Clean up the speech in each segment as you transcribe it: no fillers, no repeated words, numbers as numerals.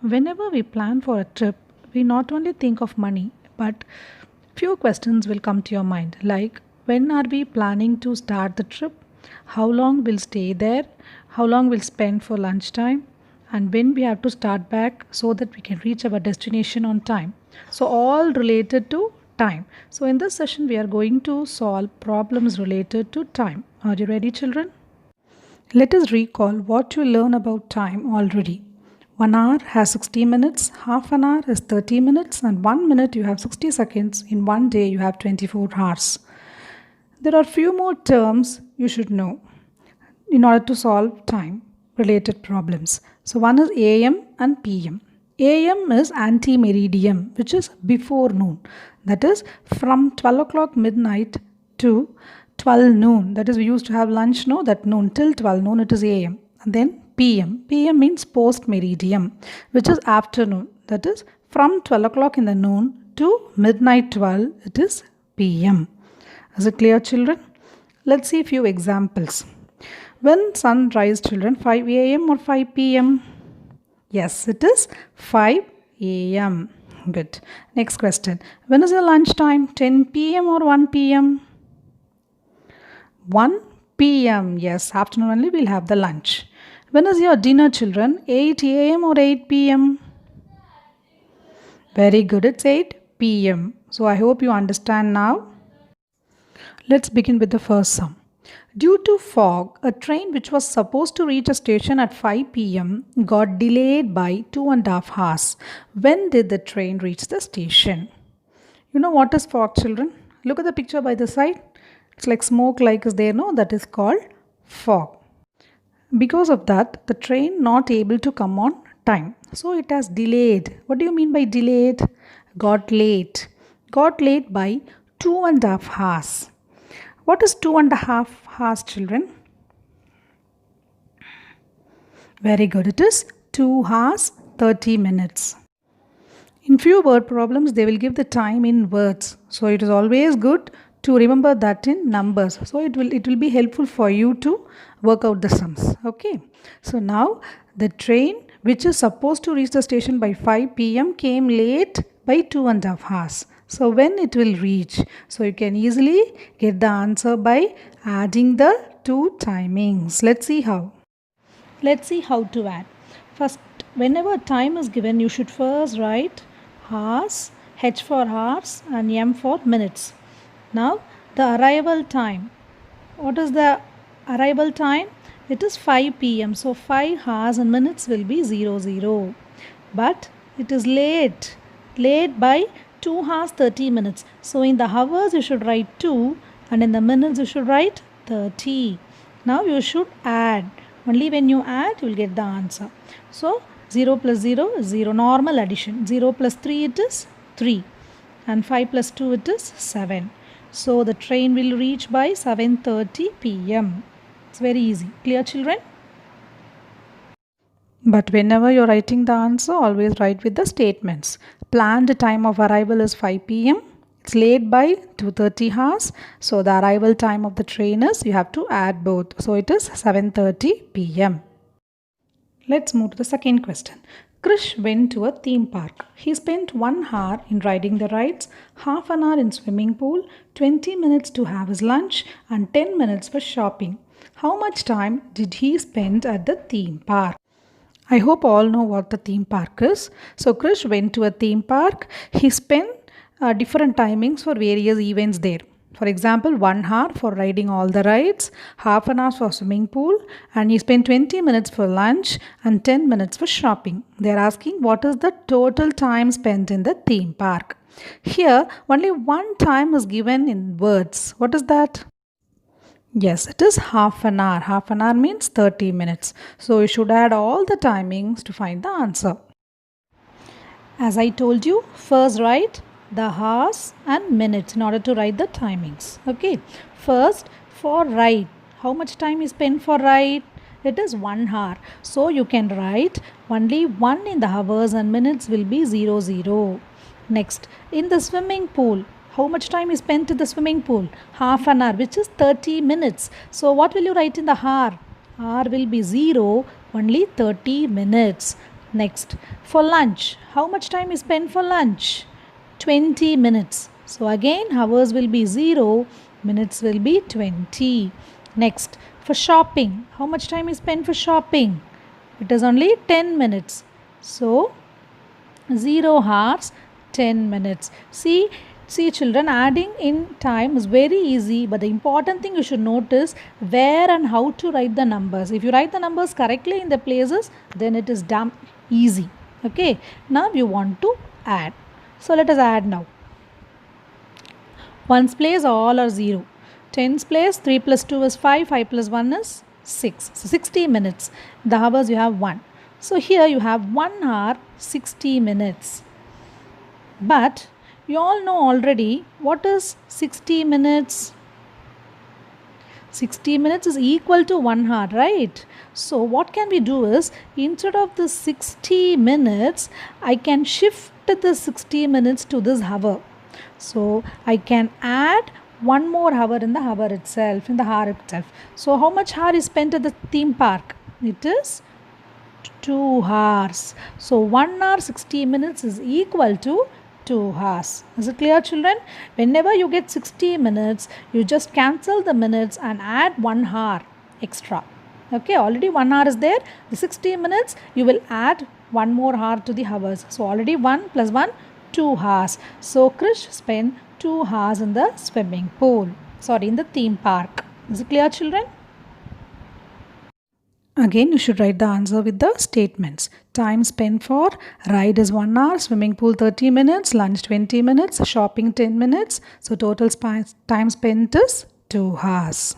Whenever we plan for a trip, we not only think of money, but few questions will come to your mind like when are we planning to start the trip? How long we'll stay there? How long we'll spend for lunchtime? And when we have to start back so that we can reach our destination on time. So all related to time. So in this session we are going to solve problems related to time. Are you ready, children? Let us recall what you learned about time already. 1 hour has 60 minutes, half an hour is 30 minutes, and 1 minute you have 60 seconds. In one day you have 24 hours. There are few more terms you should know in order to solve time related problems. So one is AM and PM. AM is ante-meridiem, which is before noon. That is from 12 o'clock midnight to 12 noon. That is we used to have lunch, no, that noon till 12 noon it is AM. And then PM. PM means post-meridiem, which is afternoon. That is from 12 o'clock in the noon to midnight 12 it is PM. Is it clear, children? Let's see a few examples. When sun rise, children, 5 a.m. or 5 p.m.? Yes, it is 5 a.m. Good. Next question. When is your lunch time? 10 p.m. or 1 p.m.? 1 p.m. Yes, afternoon only we'll have the lunch. When is your dinner, children? 8 a.m. or 8 p.m.? Very good. It's 8 p.m. So I hope you understand now. Let's begin with the first sum. Due to fog, a train which was supposed to reach a station at 5 p.m. got delayed by 2.5 hours. When did the train reach the station? You know what is fog, children? Look at the picture by the side. It's like smoke like is there, no? That is called fog. Because of that, the train not able to come on time. So it has delayed. What do you mean by delayed? Got late. Got late by 2.5 hours. What is 2.5 hours, children? Very good. It is 2 hours 30 minutes. In few word problems, they will give the time in words. So it is always good to remember that in numbers. So it will be helpful for you to work out the sums. Okay. So now the train which is supposed to reach the station by 5 p.m. came late by 2.5 hours. So when it will reach? So you can easily get the answer by adding the two timings. Let's see how. Let's see how to add. First, whenever time is given, you should first write hours, H for hours and M for minutes. Now, the arrival time. What is the arrival time? It is 5 p.m. So 5 hours and minutes will be 00. But it is late. Late by 2 hours 30 minutes. So in the hours you should write 2 and in the minutes you should write 30. Now you should add. Only when you add you will get the answer. So 0 plus 0 is 0. Normal addition. 0 plus 3 it is 3. And 5 plus 2 it is 7. So the train will reach by 7:30 p.m. It's very easy. Clear, children? But whenever you're writing the answer, always write with the statements. Planned time of arrival is 5 p.m. It's late by 2:30 hours. So the arrival time of the train is, you have to add both. So it is 7:30 p.m. Let's move to the second question. Krish went to a theme park. He spent 1 hour in riding the rides, half an hour in swimming pool, 20 minutes to have his lunch, and 10 minutes for shopping. How much time did he spend at the theme park? I hope all know what the theme park is. So Krish went to a theme park. He spent different timings for various events there. For example, 1 hour for riding all the rides, half an hour for swimming pool, and he spent 20 minutes for lunch and 10 minutes for shopping. They are asking what is the total time spent in the theme park. Here, only one time is given in words. What is that? Yes, it is half an hour. Half an hour means 30 minutes. So you should add all the timings to find the answer. As I told you, first write the hours and minutes in order to write the timings. Okay. First, for ride. How much time is spent for ride? It is 1 hour. So you can write only 1 in the hours and minutes will be 00. Next, in the swimming pool. How much time is spent in the swimming pool? Half an hour, which is 30 minutes. So what will you write in the hour? Hour will be 0, only 30 minutes. Next, for lunch, how much time is spent for lunch? 20 minutes. So again, hours will be 0, minutes will be 20. Next, for shopping, how much time is spent for shopping? It is only 10 minutes. So 0 hours, 10 minutes. See children, adding in time is very easy, but the important thing you should notice where and how to write the numbers. If you write the numbers correctly in the places, then it is damn easy. Okay, now you want to add. So let us add now. 1's place all are 0. 10's place 3 plus 2 is 5, 5 plus 1 is 6. So 60 minutes. The hours you have 1. So here you have 1 hour 60 minutes. But you all know already what is 60 minutes. 60 minutes is equal to 1 hour, right? So what can we do is, instead of the 60 minutes, I can shift the 60 minutes to this hour. So I can add one more hour in the hour itself, So how much hour is spent at the theme park? It is 2 hours. So 1 hour 60 minutes is equal to 2 hours. Is it clear, children? Whenever you get 60 minutes, you just cancel the minutes and add 1 hour extra. Okay, already 1 hour is there. The 60 minutes, you will add one more hour to the hours. So already 1 plus 1, 2 hours. So Krish spent 2 hours in the swimming pool. In the theme park. Is it clear, children? Again, you should write the answer with the statements. Time spent for ride is 1 hour, swimming pool 30 minutes, lunch 20 minutes, shopping 10 minutes. So total time spent is 2 hours.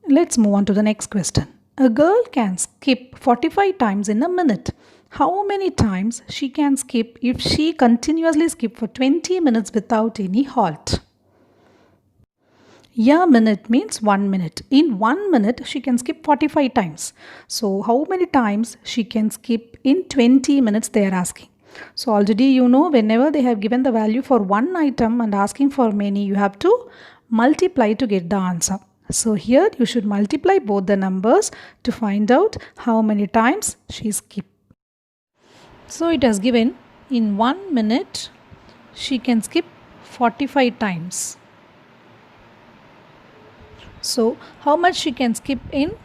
Let's move on to the next question. A girl can skip 45 times in a minute. How many times she can skip if she continuously skip for 20 minutes without any halt? A minute means 1 minute. In 1 minute, she can skip 45 times. So, how many times she can skip in 20 minutes, they are asking. So, already you know, whenever they have given the value for one item and asking for many, you have to multiply to get the answer. So, here you should multiply both the numbers to find out how many times she skipped. So, it has given in 1 minute, she can skip 45 times. So, how much she can skip in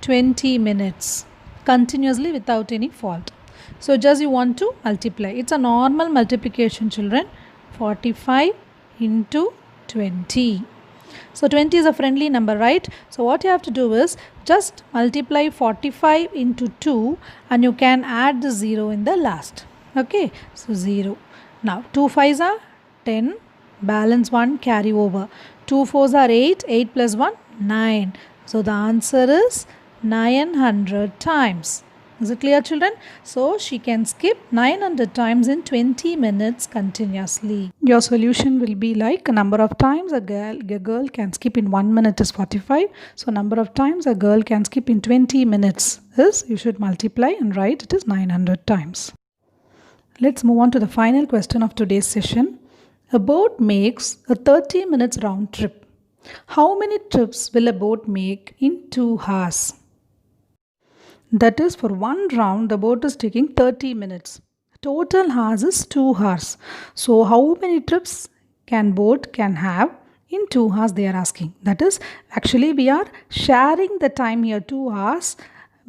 20 minutes continuously without any fault. So, just you want to multiply. It's a normal multiplication, children. 45 into 20. So, 20 is a friendly number, right? So, what you have to do is just multiply 45 into 2 and you can add the 0 in the last. Okay. So, 0. Now, 2 5s are 10. Balance 1 carry over. 2 4s are 8. 8 plus 1, 9. So, the answer is 900 times. Is it clear, children? So, she can skip 900 times in 20 minutes continuously. Your solution will be like number of times a girl can skip in 1 minute is 45. So, number of times a girl can skip in 20 minutes is, you should multiply and write it is 900 times. Let's move on to the final question of today's session. A boat makes a 30 minutes round trip. How many trips will a boat make in 2 hours? That is, for one round, the boat is taking 30 minutes. Total hours is 2 hours. So, how many trips boat can have in 2 hours, they are asking. That is, actually we are sharing the time here, 2 hours,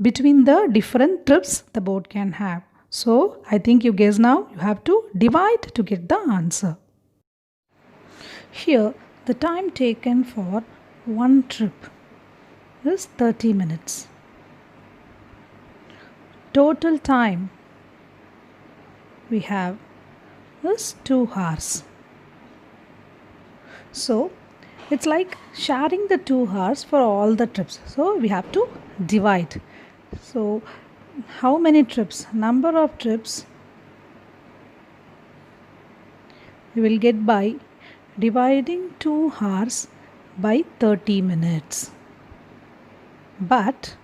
between the different trips the boat can have. So, I think you guess now, you have to divide to get the answer. Here, the time taken for one trip is 30 minutes. Total time we have is 2 hours. So, it's like sharing the 2 hours for all the trips. So, we have to divide. So, how many trips? Number of trips we will get by dividing 2 hours by 30 minutes. But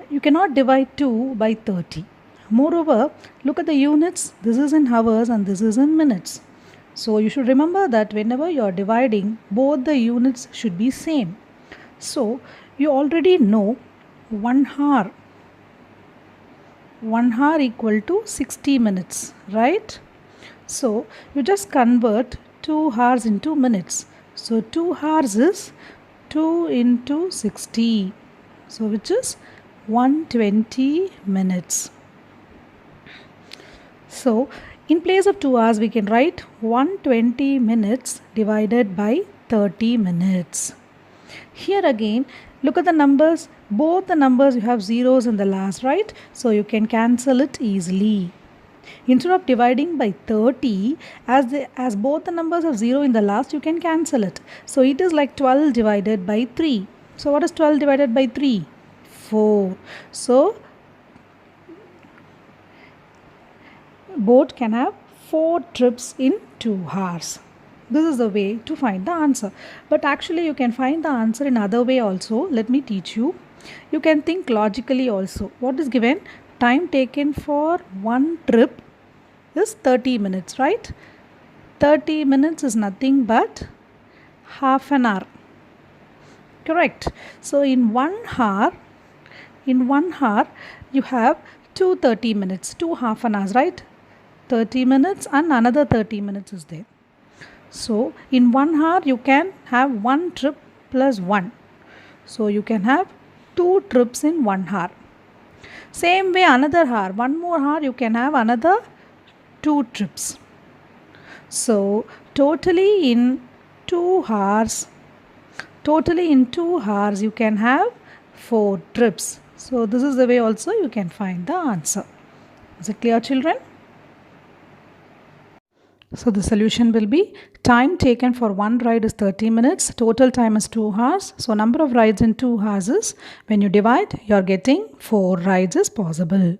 you cannot divide 2 by 30. Moreover, look at the units. This is in hours and this is in minutes. So you should remember that whenever you are dividing, both the units should be same. So you already know 1 hour 1 hour equal to 60 minutes, right? So you just convert 2 hours into minutes. So 2 hours is 2 into 60. So which is 120 minutes. So in place of 2 hours we can write 120 minutes divided by 30 minutes. Here again, look at the numbers. Both the numbers you have zeros in the last, right? So you can cancel it easily. Instead of dividing by 30, as both the numbers have 0 in the last, you can cancel it. So it is like 12 divided by 3. So what is 12 divided by 3? 4. So boat can have 4 trips in 2 hours. This is the way to find the answer. But actually you can find the answer in other way also. Let me teach you. You can think logically also. What is given? Time taken for one trip is 30 minutes, right? 30 minutes is nothing but half an hour. Correct. So in 1 hour, you have 2 30 minutes, 2 half an hours, right? 30 minutes and another 30 minutes is there. So in 1 hour you can have 1 trip plus 1. So you can have 2 trips in 1 hour. Same way another hour, 1 more hour you can have another 2 trips. So totally in 2 hours you can have 4 trips. So this is the way also you can find the answer. Is it clear, children? So the solution will be time taken for one ride is 30 minutes. Total time is 2 hours. So number of rides in 2 hours is, when you divide, you are getting 4 rides is possible.